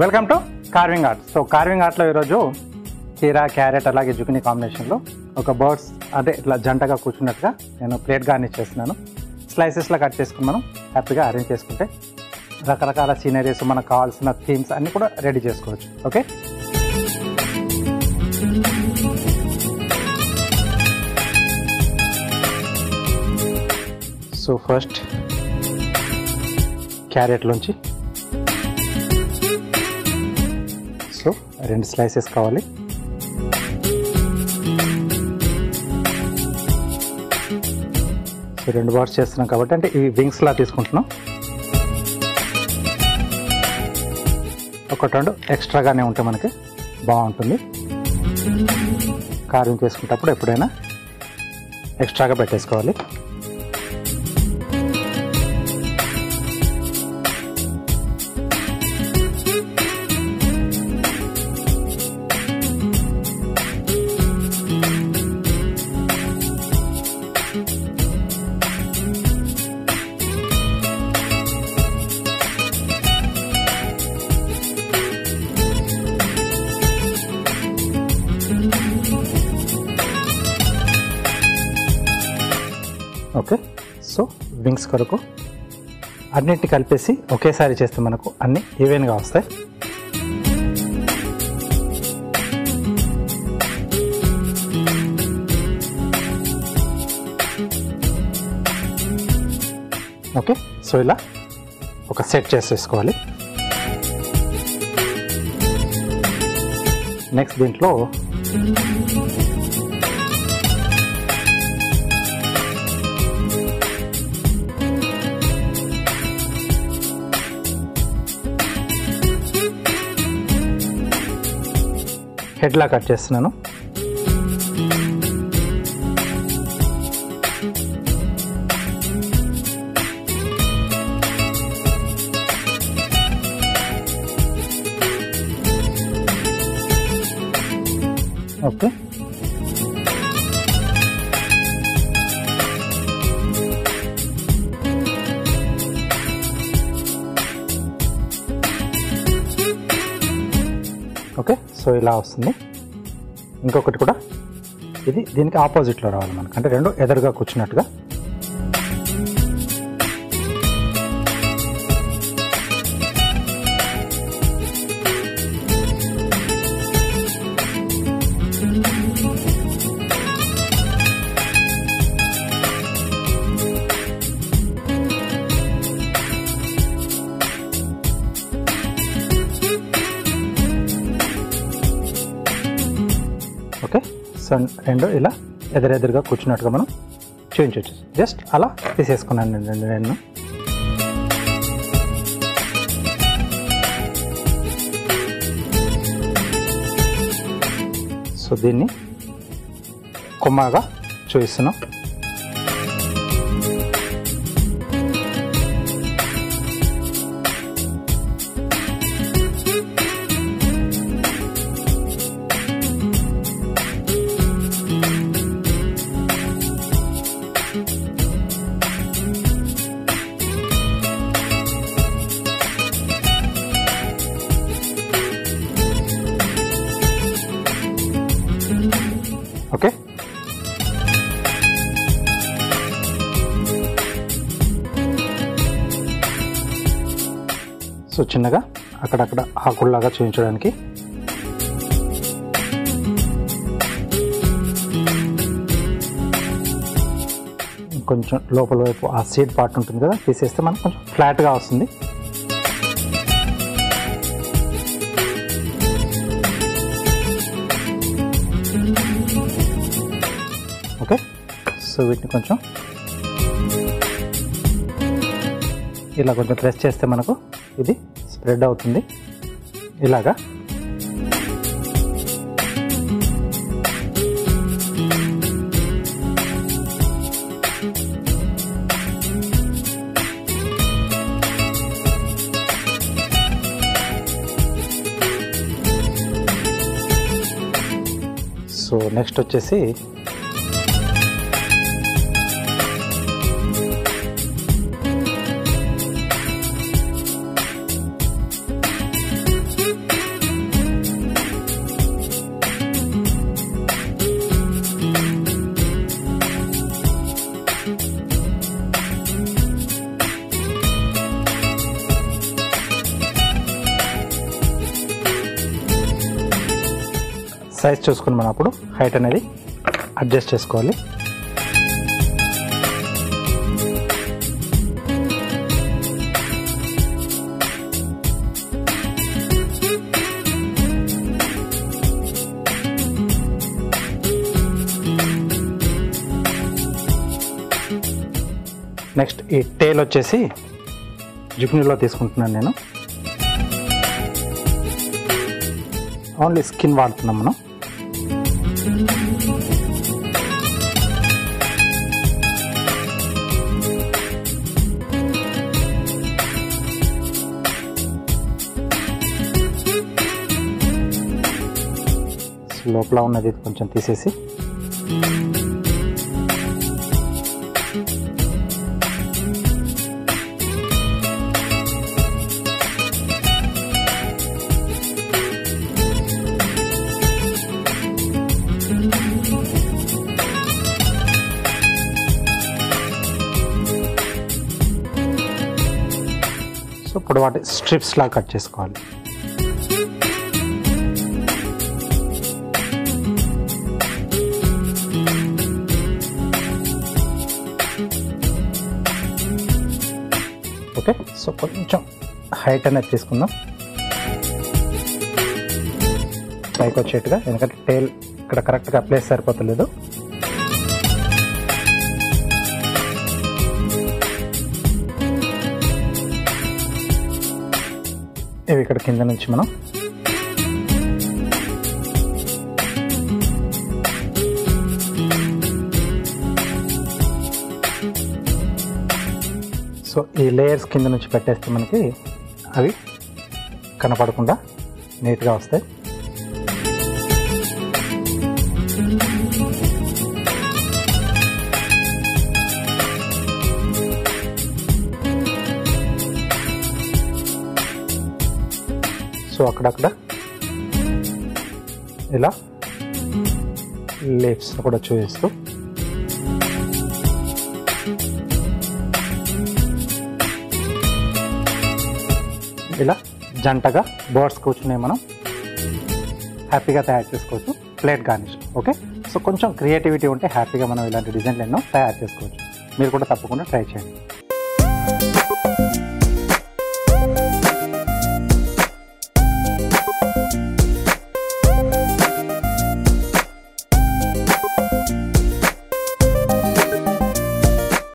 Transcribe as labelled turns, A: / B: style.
A: Welcome to carving art. So carving ఆర్ట్లో ఈరోజు కీరా, క్యారెట్ అలాగే జుకినీ కాంబినేషన్లో ఒక బర్డ్స్ అదే ఇట్లా జంటగా కూర్చున్నట్టుగా నేను ప్లేట్ గార్నిష్ చేస్తున్నాను. స్లైసెస్లో కట్ చేసుకుని మనం హ్యాపీగా అరేంజ్ చేసుకుంటే రకరకాల సీనరీస్, మనకు కావాల్సిన థీమ్స్ అన్నీ కూడా రెడీ చేసుకోవచ్చు. ఓకే, సో ఫస్ట్ క్యారెట్లోంచి సో 2 స్లైసెస్ కావాలి. సో 2 బార్స్ చేస్తున్నాం కాబట్టి అంటే ఇవి వింగ్స్లా తీసుకుంటున్నాం. ఒకటి 2 ఎక్స్ట్రాగానే ఉంటే మనకి బాగుంటుంది. కార్వింగ్ చేసుకునేటప్పుడు ఎప్పుడైనా ఎక్స్ట్రాగా పెట్టేసుకోవాలి. ఓకే, సో వింగ్స్ కొరకు అన్నింటిని కలిపేసి ఒకేసారి చేస్తే మనకు అన్నీ ఈవెన్గా వస్తాయి. ఓకే, సో ఇలా ఒక సెట్ చేసేసుకోవాలి. నెక్స్ట్ దీంట్లో హెడ్లా కట్ చేస్తున్నాను. ఓకే, ఓకే, సో ఇలా వస్తుంది. ఇంకొకటి కూడా ఇది దీనికి ఆపోజిట్లో రావాలి మనకు, అంటే 2 ఎదురుగా కూర్చున్నట్టుగా. ఓకే, సో 2 ఇలా ఎదురెదురుగా కూర్చున్నట్టుగా మనం చూపించవచ్చు. జస్ట్ అలా తీసేసుకున్నాను నేను. సో దీన్ని కొమ్మగా చూపిస్తున్నాం. ఓకే, సో చిన్నగా అక్కడక్కడ ఆకుల్లాగా చూపించడానికి కొంచెం లోపల వైపు ఆ సీడ్ పార్ట్ ఉంటుంది కదా, తీసేస్తే మనకు కొంచెం ఫ్లాట్గా వస్తుంది. ఓకే, సో వీటిని కొంచెం ఇలా కొంచెం ప్రెస్ చేస్తే మనకు ఇది స్ప్రెడ్ అవుతుంది ఇలాగా. సో నెక్స్ట్ వచ్చేసి సైజ్ చూసుకుని మనం అప్పుడు హైట్ అనేది అడ్జస్ట్ చేసుకోవాలి. నెక్స్ట్ ఈ టేల్ వచ్చేసి జుగ్నీలో తీసుకుంటున్నాను నేను. ఓన్లీ స్కిన్ వాడుతున్నాం మనం. లోపల ఉన్నది కొంచెం తీసేసి సో ఇప్పుడు వాటి స్ట్రిప్స్ లాగా కట్ చేసుకోవాలి. ఓకే, సో కొంచెం హైట్ అనేది తీసుకుందాం పైకి వచ్చేట్టుగా, ఎందుకంటే టేల్ ఇక్కడ కరెక్ట్గా ప్లేస్ సరిపోతలేదు. ఇవి ఇక్కడ కింద నుంచి మనం సో ఈ లేయర్స్ కింద నుంచి పెట్టేస్తే మనకి అవి కనపడకుండా నీట్గా వస్తాయి. సో అక్కడక్కడ ఇలా లీవ్స్ కూడా చూపిస్తూ ఇలా జంటగా బర్డ్స్ కూర్చుని మనం హ్యాపీగా తయారు చేసుకోవచ్చు ప్లేట్ గార్నిష్. ఓకే, సో కొంచెం క్రియేటివిటీ ఉంటే హ్యాపీగా మనం ఇలాంటి డిజైన్లు ఎన్నో తయారు చేసుకోవచ్చు. మీరు కూడా తప్పకుండా ట్రై చేయండి.